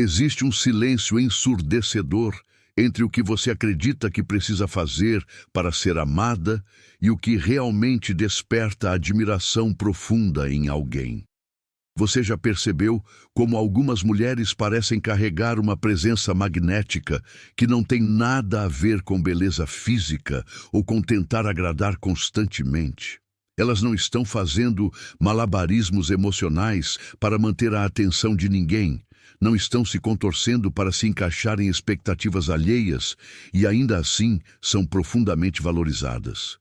Existe um silêncio ensurdecedor entre o que você acredita que precisa fazer para ser amada e o que realmente desperta admiração profunda em alguém. Você já percebeu como algumas mulheres parecem carregar uma presença magnética que não tem nada a ver com beleza física ou com tentar agradar constantemente? Elas não estão fazendo malabarismos emocionais para manter a atenção de ninguém, não estão se contorcendo para se encaixar em expectativas alheias e ainda assim são profundamente valorizadas.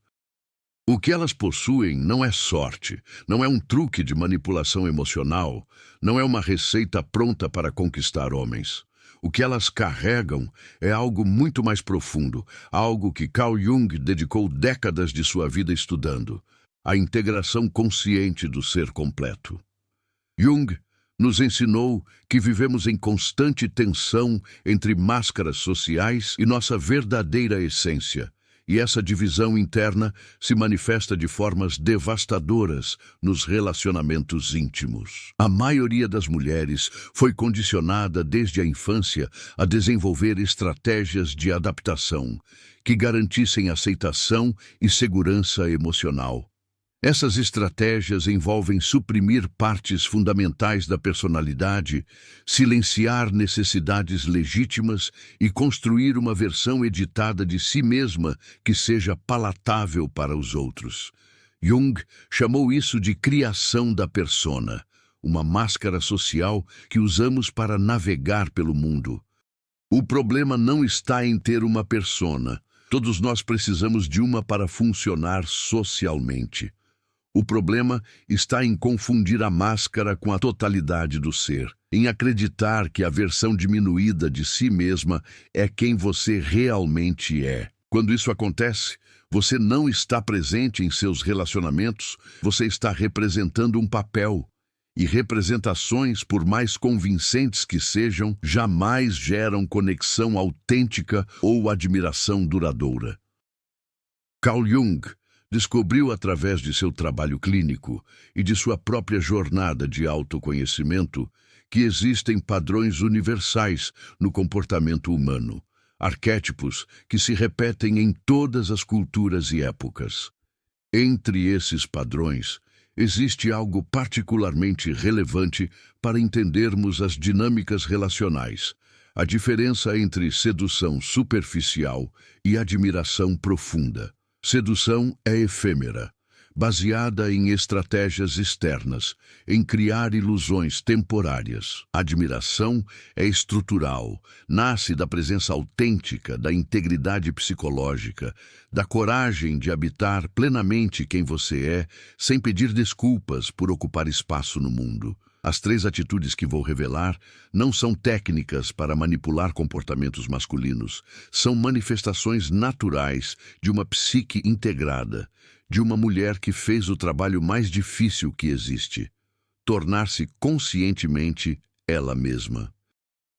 O que elas possuem não é sorte, não é um truque de manipulação emocional, não é uma receita pronta para conquistar homens. O que elas carregam é algo muito mais profundo, algo que Carl Jung dedicou décadas de sua vida estudando: a integração consciente do ser completo. Jung nos ensinou que vivemos em constante tensão entre máscaras sociais e nossa verdadeira essência. E essa divisão interna se manifesta de formas devastadoras nos relacionamentos íntimos. A maioria das mulheres foi condicionada desde a infância a desenvolver estratégias de adaptação que garantissem aceitação e segurança emocional. Essas estratégias envolvem suprimir partes fundamentais da personalidade, silenciar necessidades legítimas e construir uma versão editada de si mesma que seja palatável para os outros. Jung chamou isso de criação da persona, uma máscara social que usamos para navegar pelo mundo. O problema não está em ter uma persona. Todos nós precisamos de uma para funcionar socialmente. O problema está em confundir a máscara com a totalidade do ser, em acreditar que a versão diminuída de si mesma é quem você realmente é. Quando isso acontece, você não está presente em seus relacionamentos, você está representando um papel. E representações, por mais convincentes que sejam, jamais geram conexão autêntica ou admiração duradoura. Carl Jung descobriu através de seu trabalho clínico e de sua própria jornada de autoconhecimento que existem padrões universais no comportamento humano, arquétipos que se repetem em todas as culturas e épocas. Entre esses padrões, existe algo particularmente relevante para entendermos as dinâmicas relacionais, a diferença entre sedução superficial e admiração profunda. Sedução é efêmera, baseada em estratégias externas, em criar ilusões temporárias. Admiração é estrutural, nasce da presença autêntica, da integridade psicológica, da coragem de habitar plenamente quem você é, sem pedir desculpas por ocupar espaço no mundo. As 3 atitudes que vou revelar não são técnicas para manipular comportamentos masculinos, são manifestações naturais de uma psique integrada, de uma mulher que fez o trabalho mais difícil que existe: tornar-se conscientemente ela mesma.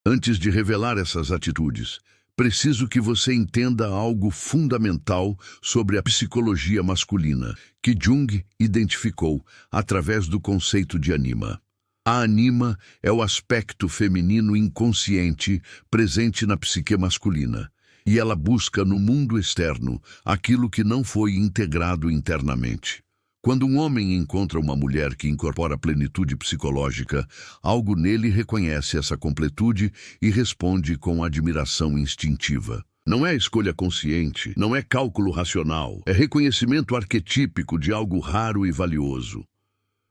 Antes de revelar essas atitudes, preciso que você entenda algo fundamental sobre a psicologia masculina, que Jung identificou através do conceito de anima. A anima é o aspecto feminino inconsciente presente na psique masculina, e ela busca no mundo externo aquilo que não foi integrado internamente. Quando um homem encontra uma mulher que incorpora plenitude psicológica, algo nele reconhece essa completude e responde com admiração instintiva. Não é escolha consciente, não é cálculo racional, é reconhecimento arquetípico de algo raro e valioso.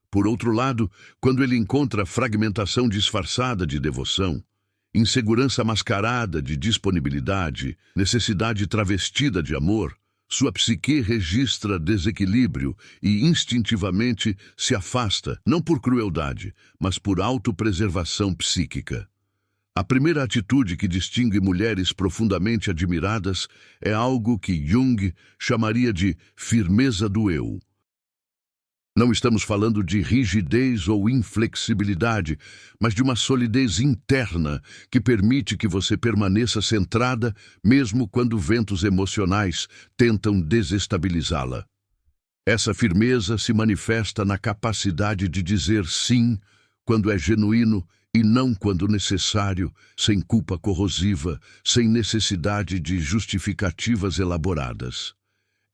Por outro lado, quando ele encontra fragmentação disfarçada de devoção, insegurança mascarada de disponibilidade, necessidade travestida de amor, sua psique registra desequilíbrio e instintivamente se afasta, não por crueldade, mas por autopreservação psíquica. A primeira atitude que distingue mulheres profundamente admiradas é algo que Jung chamaria de firmeza do eu. Não estamos falando de rigidez ou inflexibilidade, mas de uma solidez interna que permite que você permaneça centrada mesmo quando ventos emocionais tentam desestabilizá-la. Essa firmeza se manifesta na capacidade de dizer sim quando é genuíno e não quando necessário, sem culpa corrosiva, sem necessidade de justificativas elaboradas.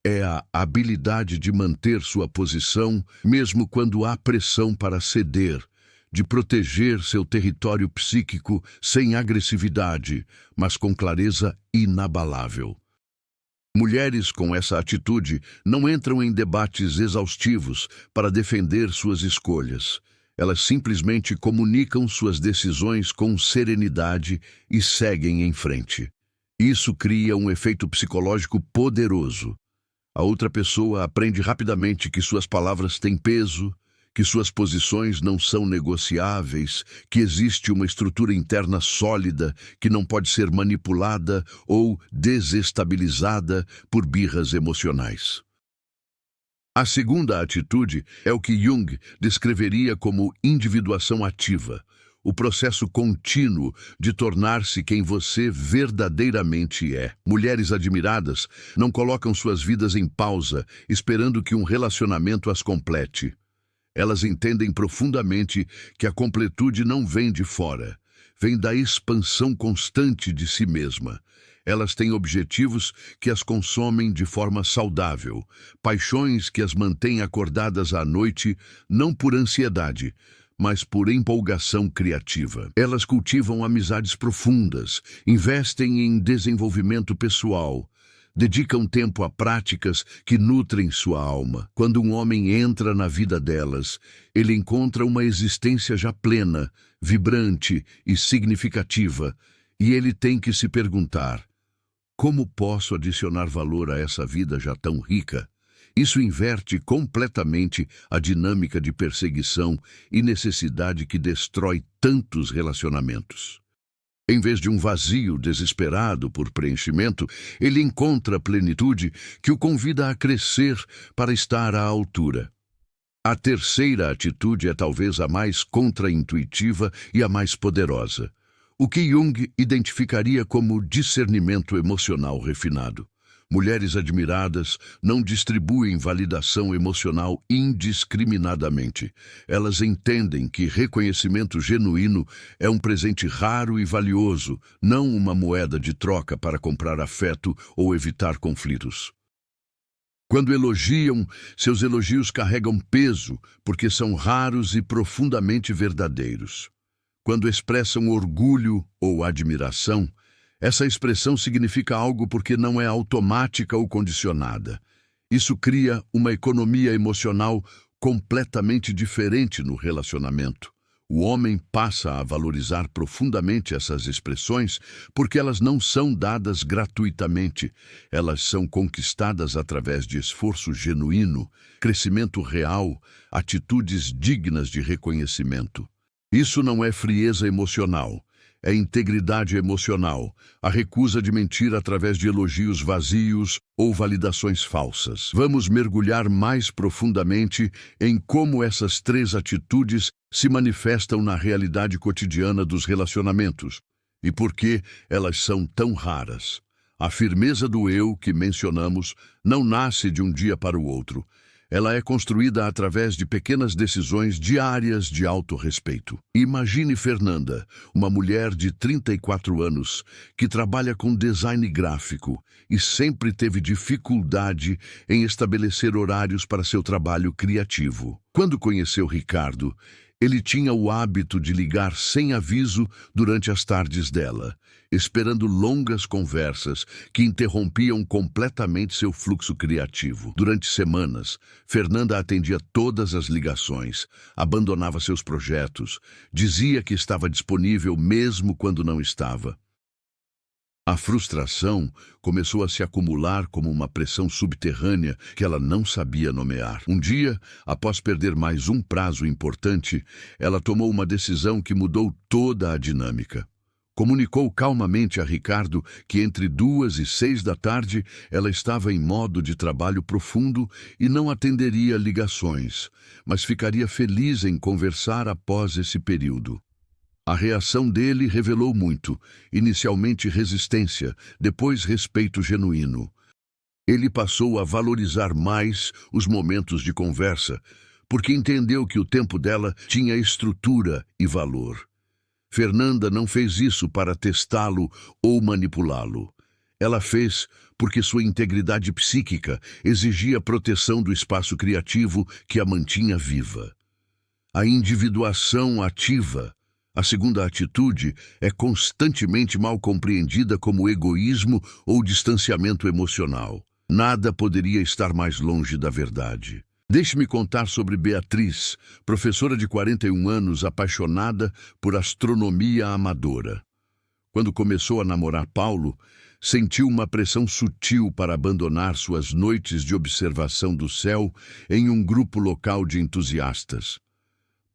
É a habilidade de manter sua posição, mesmo quando há pressão para ceder, de proteger seu território psíquico sem agressividade, mas com clareza inabalável. Mulheres com essa atitude não entram em debates exaustivos para defender suas escolhas. Elas simplesmente comunicam suas decisões com serenidade e seguem em frente. Isso cria um efeito psicológico poderoso. A outra pessoa aprende rapidamente que suas palavras têm peso, que suas posições não são negociáveis, que existe uma estrutura interna sólida que não pode ser manipulada ou desestabilizada por birras emocionais. A segunda atitude é o que Jung descreveria como individuação ativa, o processo contínuo de tornar-se quem você verdadeiramente é. Mulheres admiradas não colocam suas vidas em pausa, esperando que um relacionamento as complete. Elas entendem profundamente que a completude não vem de fora, vem da expansão constante de si mesma. Elas têm objetivos que as consomem de forma saudável, paixões que as mantêm acordadas à noite, não por ansiedade, mas por empolgação criativa. Elas cultivam amizades profundas, investem em desenvolvimento pessoal, dedicam tempo a práticas que nutrem sua alma. Quando um homem entra na vida delas, ele encontra uma existência já plena, vibrante e significativa, e ele tem que se perguntar: como posso adicionar valor a essa vida já tão rica? Isso inverte completamente a dinâmica de perseguição e necessidade que destrói tantos relacionamentos. Em vez de um vazio desesperado por preenchimento, ele encontra a plenitude que o convida a crescer para estar à altura. A terceira atitude é talvez a mais contraintuitiva e a mais poderosa, o que Jung identificaria como discernimento emocional refinado. Mulheres admiradas não distribuem validação emocional indiscriminadamente. Elas entendem que reconhecimento genuíno é um presente raro e valioso, não uma moeda de troca para comprar afeto ou evitar conflitos. Quando elogiam, seus elogios carregam peso, porque são raros e profundamente verdadeiros. Quando expressam orgulho ou admiração, essa expressão significa algo porque não é automática ou condicionada. Isso cria uma economia emocional completamente diferente no relacionamento. O homem passa a valorizar profundamente essas expressões porque elas não são dadas gratuitamente. Elas são conquistadas através de esforço genuíno, crescimento real, atitudes dignas de reconhecimento. Isso não é frieza emocional. É integridade emocional, a recusa de mentir através de elogios vazios ou validações falsas. Vamos mergulhar mais profundamente em como essas três atitudes se manifestam na realidade cotidiana dos relacionamentos e por que elas são tão raras. A firmeza do eu que mencionamos não nasce de um dia para o outro. Ela é construída através de pequenas decisões diárias de autorrespeito. Imagine Fernanda, uma mulher de 34 anos, que trabalha com design gráfico e sempre teve dificuldade em estabelecer horários para seu trabalho criativo. Quando conheceu Ricardo, ele tinha o hábito de ligar sem aviso durante as tardes dela, esperando longas conversas que interrompiam completamente seu fluxo criativo. Durante semanas, Fernanda atendia todas as ligações, abandonava seus projetos, dizia que estava disponível mesmo quando não estava. A frustração começou a se acumular como uma pressão subterrânea que ela não sabia nomear. Um dia, após perder mais um prazo importante, ela tomou uma decisão que mudou toda a dinâmica. Comunicou calmamente a Ricardo que entre 2 e 6 da tarde ela estava em modo de trabalho profundo e não atenderia ligações, mas ficaria feliz em conversar após esse período. A reação dele revelou muito, inicialmente resistência, depois respeito genuíno. Ele passou a valorizar mais os momentos de conversa, porque entendeu que o tempo dela tinha estrutura e valor. Fernanda não fez isso para testá-lo ou manipulá-lo. Ela fez porque sua integridade psíquica exigia proteção do espaço criativo que a mantinha viva. A individuação ativa, a segunda atitude, é constantemente mal compreendida como egoísmo ou distanciamento emocional. Nada poderia estar mais longe da verdade. Deixe-me contar sobre Beatriz, professora de 41 anos, apaixonada por astronomia amadora. Quando começou a namorar Paulo, sentiu uma pressão sutil para abandonar suas noites de observação do céu em um grupo local de entusiastas.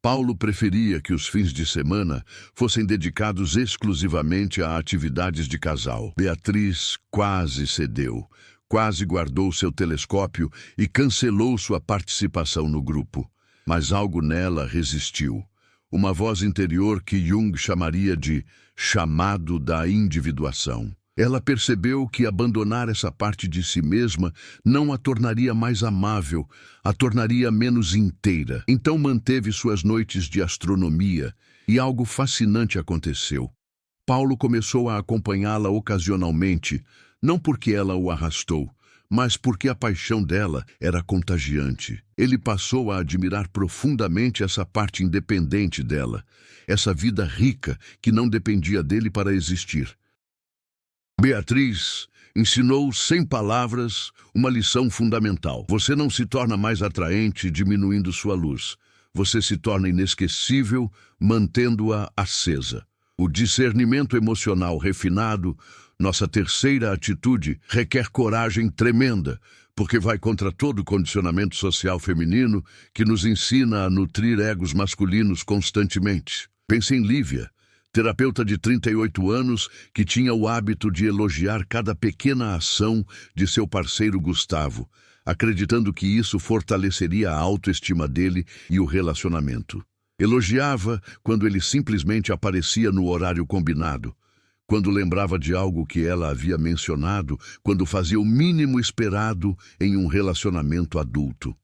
Paulo preferia que os fins de semana fossem dedicados exclusivamente a atividades de casal. Beatriz quase cedeu, quase guardou seu telescópio e cancelou sua participação no grupo. Mas algo nela resistiu. Uma voz interior que Jung chamaria de chamado da individuação. Ela percebeu que abandonar essa parte de si mesma não a tornaria mais amável, a tornaria menos inteira. Então manteve suas noites de astronomia e algo fascinante aconteceu. Paulo começou a acompanhá-la ocasionalmente, não porque ela o arrastou, mas porque a paixão dela era contagiante. Ele passou a admirar profundamente essa parte independente dela, essa vida rica que não dependia dele para existir. Beatriz ensinou sem palavras uma lição fundamental. Você não se torna mais atraente diminuindo sua luz. Você se torna inesquecível mantendo-a acesa. O discernimento emocional refinado, nossa terceira atitude, requer coragem tremenda, porque vai contra todo o condicionamento social feminino que nos ensina a nutrir egos masculinos constantemente. Pense em Lívia, terapeuta de 38 anos que tinha o hábito de elogiar cada pequena ação de seu parceiro Gustavo, acreditando que isso fortaleceria a autoestima dele e o relacionamento. Elogiava quando ele simplesmente aparecia no horário combinado, quando lembrava de algo que ela havia mencionado, quando fazia o mínimo esperado em um relacionamento adulto.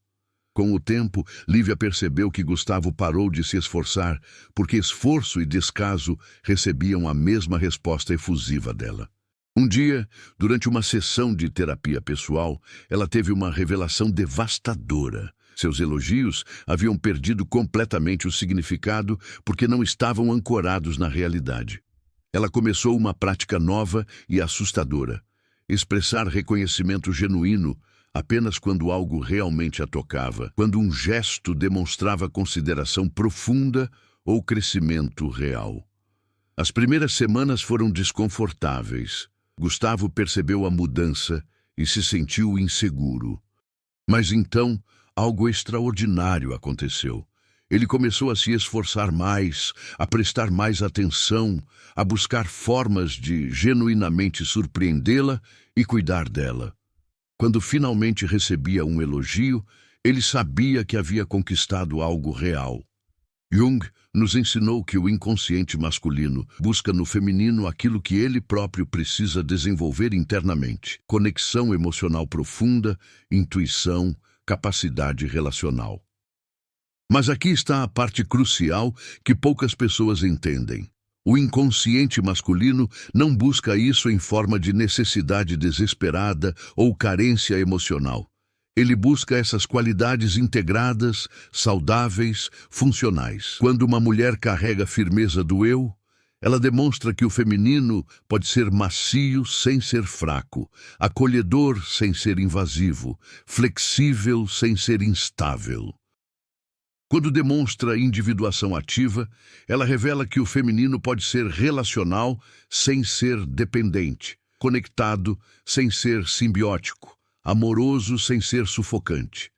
Com o tempo, Lívia percebeu que Gustavo parou de se esforçar, porque esforço e descaso recebiam a mesma resposta efusiva dela. Um dia, durante uma sessão de terapia pessoal, ela teve uma revelação devastadora. Seus elogios haviam perdido completamente o significado porque não estavam ancorados na realidade. Ela começou uma prática nova e assustadora: expressar reconhecimento genuíno apenas quando algo realmente a tocava, quando um gesto demonstrava consideração profunda ou crescimento real. As primeiras semanas foram desconfortáveis. Gustavo percebeu a mudança e se sentiu inseguro. Mas então, algo extraordinário aconteceu. Ele começou a se esforçar mais, a prestar mais atenção, a buscar formas de genuinamente surpreendê-la e cuidar dela. Quando finalmente recebia um elogio, ele sabia que havia conquistado algo real. Jung nos ensinou que o inconsciente masculino busca no feminino aquilo que ele próprio precisa desenvolver internamente: conexão emocional profunda, intuição, capacidade relacional. Mas aqui está a parte crucial que poucas pessoas entendem. O inconsciente masculino não busca isso em forma de necessidade desesperada ou carência emocional. Ele busca essas qualidades integradas, saudáveis, funcionais. Quando uma mulher carrega a firmeza do eu, ela demonstra que o feminino pode ser macio sem ser fraco, acolhedor sem ser invasivo, flexível sem ser instável. Quando demonstra individuação ativa, ela revela que o feminino pode ser relacional sem ser dependente, conectado sem ser simbiótico, amoroso sem ser sufocante.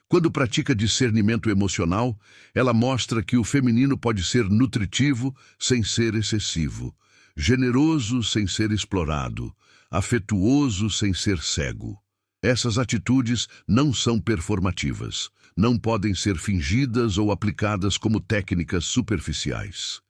Quando pratica discernimento emocional, ela mostra que o feminino pode ser nutritivo sem ser excessivo, generoso sem ser explorado, afetuoso sem ser cego. Essas atitudes não são performativas, não podem ser fingidas ou aplicadas como técnicas superficiais.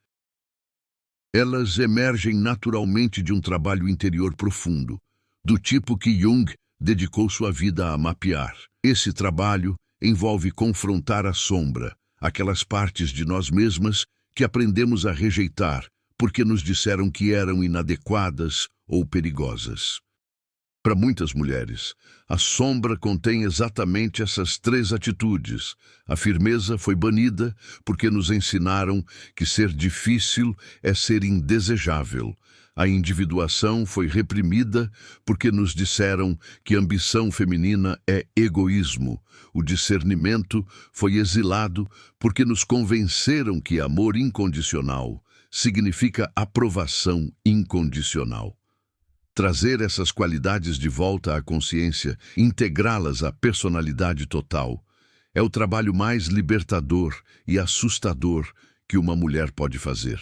Elas emergem naturalmente de um trabalho interior profundo, do tipo que Jung dedicou sua vida a mapear. Esse trabalho envolve confrontar a sombra, aquelas partes de nós mesmas que aprendemos a rejeitar porque nos disseram que eram inadequadas ou perigosas. Para muitas mulheres, a sombra contém exatamente essas três atitudes. A firmeza foi banida porque nos ensinaram que ser difícil é ser indesejável. A individuação foi reprimida porque nos disseram que ambição feminina é egoísmo. O discernimento foi exilado porque nos convenceram que amor incondicional significa aprovação incondicional. Trazer essas qualidades de volta à consciência, integrá-las à personalidade total, é o trabalho mais libertador e assustador que uma mulher pode fazer.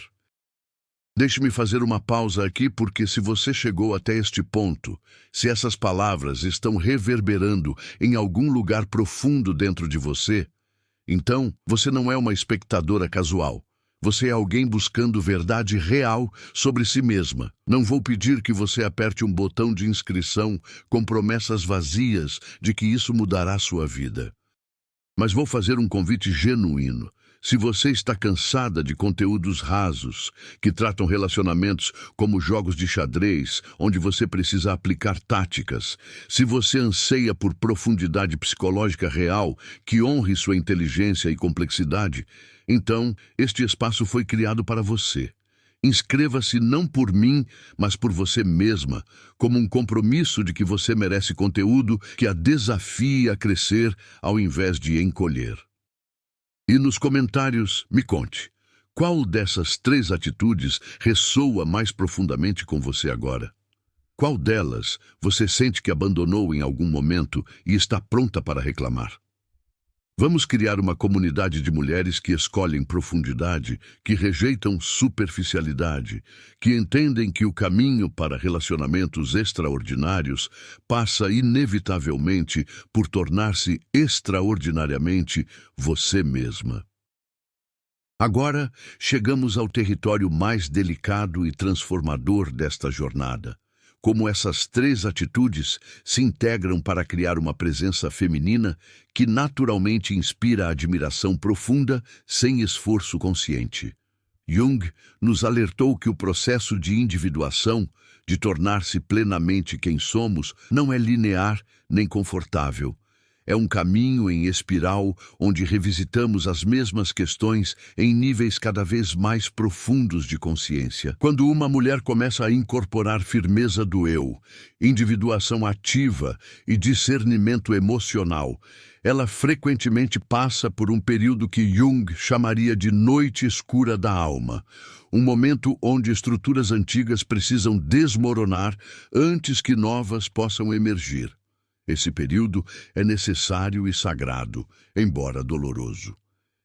Deixe-me fazer uma pausa aqui, porque se você chegou até este ponto, se essas palavras estão reverberando em algum lugar profundo dentro de você, então você não é uma espectadora casual. Você é alguém buscando verdade real sobre si mesma. Não vou pedir que você aperte um botão de inscrição com promessas vazias de que isso mudará sua vida. Mas vou fazer um convite genuíno. Se você está cansada de conteúdos rasos, que tratam relacionamentos como jogos de xadrez, onde você precisa aplicar táticas, se você anseia por profundidade psicológica real, que honre sua inteligência e complexidade, então este espaço foi criado para você. Inscreva-se não por mim, mas por você mesma, como um compromisso de que você merece conteúdo que a desafie a crescer ao invés de encolher. E nos comentários, me conte, qual dessas três atitudes ressoa mais profundamente com você agora? Qual delas você sente que abandonou em algum momento e está pronta para reclamar? Vamos criar uma comunidade de mulheres que escolhem profundidade, que rejeitam superficialidade, que entendem que o caminho para relacionamentos extraordinários passa inevitavelmente por tornar-se extraordinariamente você mesma. Agora, chegamos ao território mais delicado e transformador desta jornada. Como essas três atitudes se integram para criar uma presença feminina que naturalmente inspira admiração profunda sem esforço consciente. Jung nos alertou que o processo de individuação, de tornar-se plenamente quem somos, não é linear nem confortável. É um caminho em espiral onde revisitamos as mesmas questões em níveis cada vez mais profundos de consciência. Quando uma mulher começa a incorporar firmeza do eu, individuação ativa e discernimento emocional, ela frequentemente passa por um período que Jung chamaria de noite escura da alma, um momento onde estruturas antigas precisam desmoronar antes que novas possam emergir. Esse período é necessário e sagrado, embora doloroso.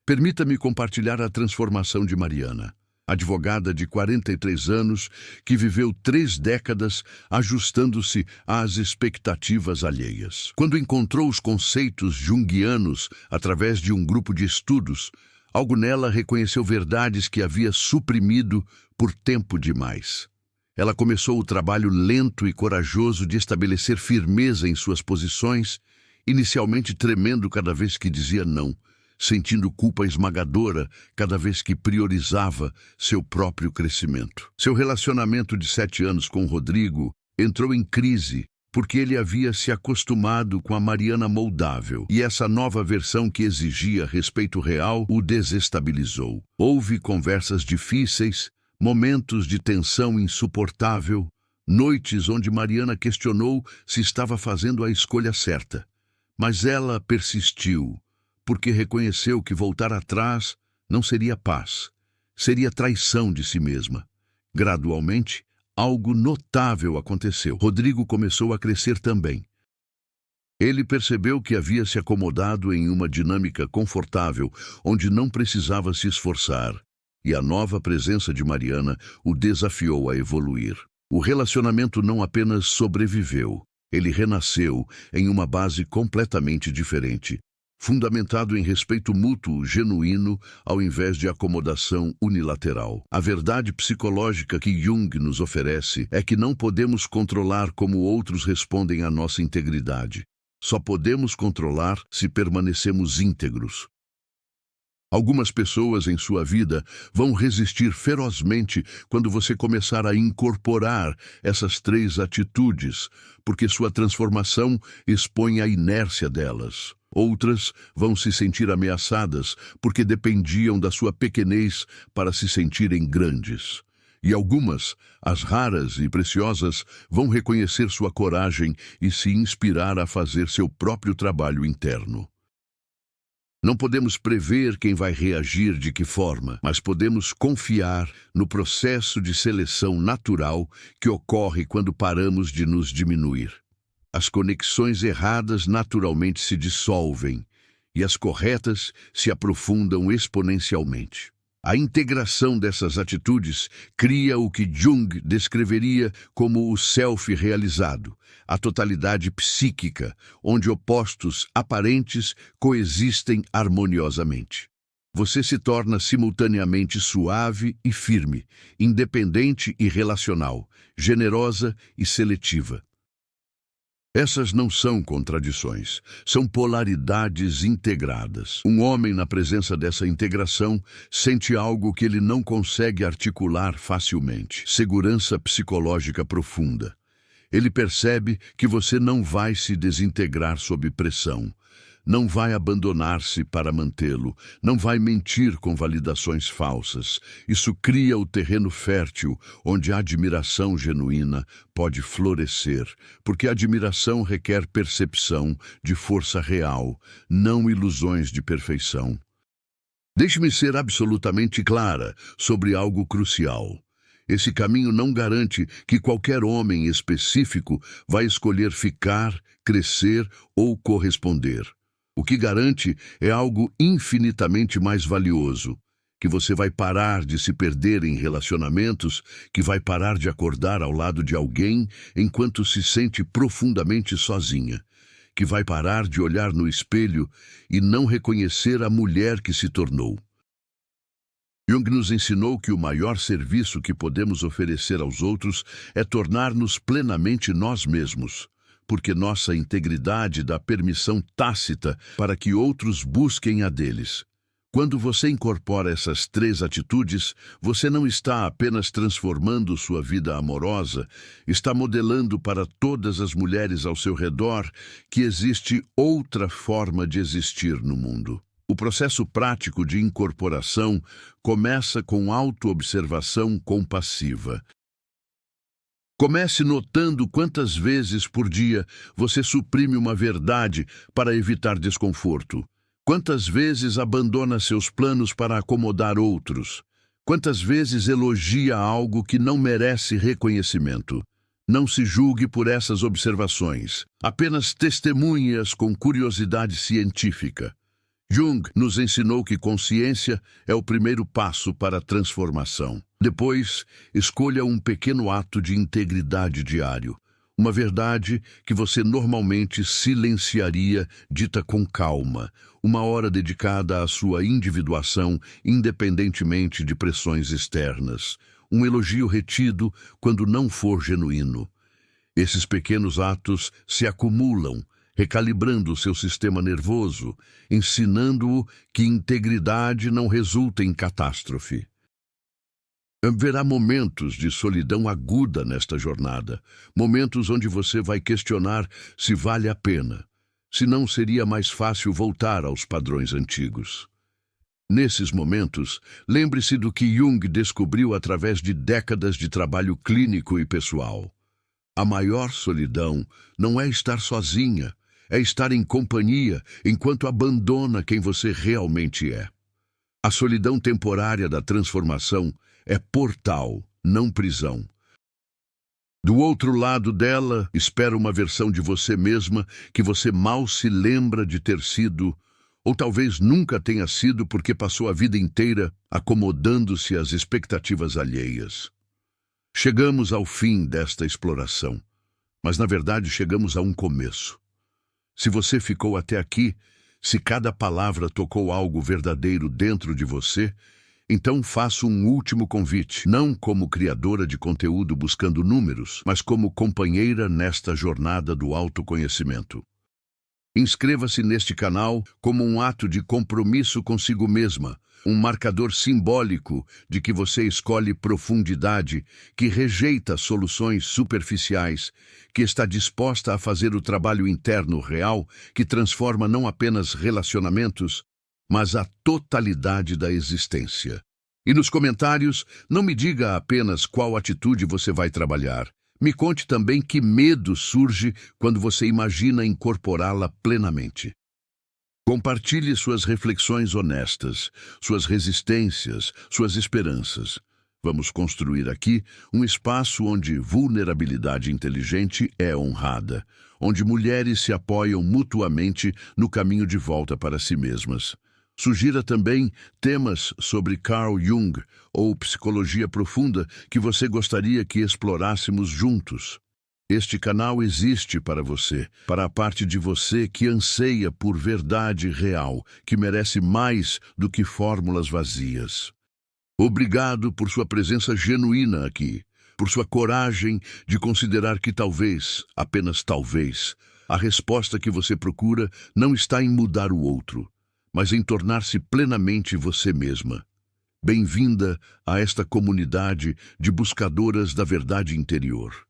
Permita-me compartilhar a transformação de Mariana, advogada de 43 anos que viveu 3 décadas ajustando-se às expectativas alheias. Quando encontrou os conceitos junguianos através de um grupo de estudos, algo nela reconheceu verdades que havia suprimido por tempo demais. Ela começou o trabalho lento e corajoso de estabelecer firmeza em suas posições, inicialmente tremendo cada vez que dizia não, sentindo culpa esmagadora cada vez que priorizava seu próprio crescimento. Seu relacionamento de 7 anos com Rodrigo entrou em crise porque ele havia se acostumado com a Mariana moldável, e essa nova versão que exigia respeito real o desestabilizou. Houve conversas difíceis, momentos de tensão insuportável, noites onde Mariana questionou se estava fazendo a escolha certa. Mas ela persistiu, porque reconheceu que voltar atrás não seria paz, seria traição de si mesma. Gradualmente, algo notável aconteceu. Rodrigo começou a crescer também. Ele percebeu que havia se acomodado em uma dinâmica confortável, onde não precisava se esforçar. E a nova presença de Mariana o desafiou a evoluir. O relacionamento não apenas sobreviveu, ele renasceu em uma base completamente diferente, fundamentado em respeito mútuo genuíno ao invés de acomodação unilateral. A verdade psicológica que Jung nos oferece é que não podemos controlar como outros respondem à nossa integridade. Só podemos controlar se permanecemos íntegros. Algumas pessoas em sua vida vão resistir ferozmente quando você começar a incorporar essas 3 atitudes, porque sua transformação expõe a inércia delas. Outras vão se sentir ameaçadas porque dependiam da sua pequenez para se sentirem grandes. E algumas, as raras e preciosas, vão reconhecer sua coragem e se inspirar a fazer seu próprio trabalho interno. Não podemos prever quem vai reagir de que forma, mas podemos confiar no processo de seleção natural que ocorre quando paramos de nos diminuir. As conexões erradas naturalmente se dissolvem e as corretas se aprofundam exponencialmente. A integração dessas atitudes cria o que Jung descreveria como o self realizado, a totalidade psíquica, onde opostos aparentes coexistem harmoniosamente. Você se torna simultaneamente suave e firme, independente e relacional, generosa e seletiva. Essas não são contradições, são polaridades integradas. Um homem, na presença dessa integração, sente algo que ele não consegue articular facilmente: segurança psicológica profunda. Ele percebe que você não vai se desintegrar sob pressão, não vai abandonar-se para mantê-lo, não vai mentir com validações falsas. Isso cria o terreno fértil onde a admiração genuína pode florescer, porque a admiração requer percepção de força real, não ilusões de perfeição. Deixe-me ser absolutamente clara sobre algo crucial. Esse caminho não garante que qualquer homem específico vai escolher ficar, crescer ou corresponder. O que garante é algo infinitamente mais valioso, que você vai parar de se perder em relacionamentos, que vai parar de acordar ao lado de alguém enquanto se sente profundamente sozinha, que vai parar de olhar no espelho e não reconhecer a mulher que se tornou. Jung nos ensinou que o maior serviço que podemos oferecer aos outros é tornar-nos plenamente nós mesmos, porque nossa integridade dá permissão tácita para que outros busquem a deles. Quando você incorpora essas 3 atitudes, você não está apenas transformando sua vida amorosa, está modelando para todas as mulheres ao seu redor que existe outra forma de existir no mundo. O processo prático de incorporação começa com autoobservação compassiva. Comece notando quantas vezes por dia você suprime uma verdade para evitar desconforto. Quantas vezes abandona seus planos para acomodar outros. Quantas vezes elogia algo que não merece reconhecimento. Não se julgue por essas observações. Apenas testemunhe-as com curiosidade científica. Jung nos ensinou que consciência é o primeiro passo para a transformação. Depois, escolha um pequeno ato de integridade diário, uma verdade que você normalmente silenciaria, dita com calma, uma hora dedicada à sua individuação, independentemente de pressões externas, um elogio retido quando não for genuíno. Esses pequenos atos se acumulam, recalibrando o seu sistema nervoso, ensinando-o que integridade não resulta em catástrofe. Haverá momentos de solidão aguda nesta jornada, momentos onde você vai questionar se vale a pena, se não seria mais fácil voltar aos padrões antigos. Nesses momentos, lembre-se do que Jung descobriu através de décadas de trabalho clínico e pessoal. A maior solidão não é estar sozinha, é estar em companhia enquanto abandona quem você realmente é. A solidão temporária da transformação é portal, não prisão. Do outro lado dela, espera uma versão de você mesma que você mal se lembra de ter sido, ou talvez nunca tenha sido porque passou a vida inteira acomodando-se às expectativas alheias. Chegamos ao fim desta exploração, mas na verdade chegamos a um começo. Se você ficou até aqui, se cada palavra tocou algo verdadeiro dentro de você, então faço um último convite, não como criadora de conteúdo buscando números, mas como companheira nesta jornada do autoconhecimento. Inscreva-se neste canal como um ato de compromisso consigo mesma, um marcador simbólico de que você escolhe profundidade, que rejeita soluções superficiais, que está disposta a fazer o trabalho interno real, que transforma não apenas relacionamentos, mas a totalidade da existência. E nos comentários, não me diga apenas qual atitude você vai trabalhar. Me conte também que medo surge quando você imagina incorporá-la plenamente. Compartilhe suas reflexões honestas, suas resistências, suas esperanças. Vamos construir aqui um espaço onde vulnerabilidade inteligente é honrada, onde mulheres se apoiam mutuamente no caminho de volta para si mesmas. Sugira também temas sobre Carl Jung ou psicologia profunda que você gostaria que explorássemos juntos. Este canal existe para você, para a parte de você que anseia por verdade real, que merece mais do que fórmulas vazias. Obrigado por sua presença genuína aqui, por sua coragem de considerar que talvez, apenas talvez, a resposta que você procura não está em mudar o outro, mas em tornar-se plenamente você mesma. Bem-vinda a esta comunidade de buscadoras da verdade interior.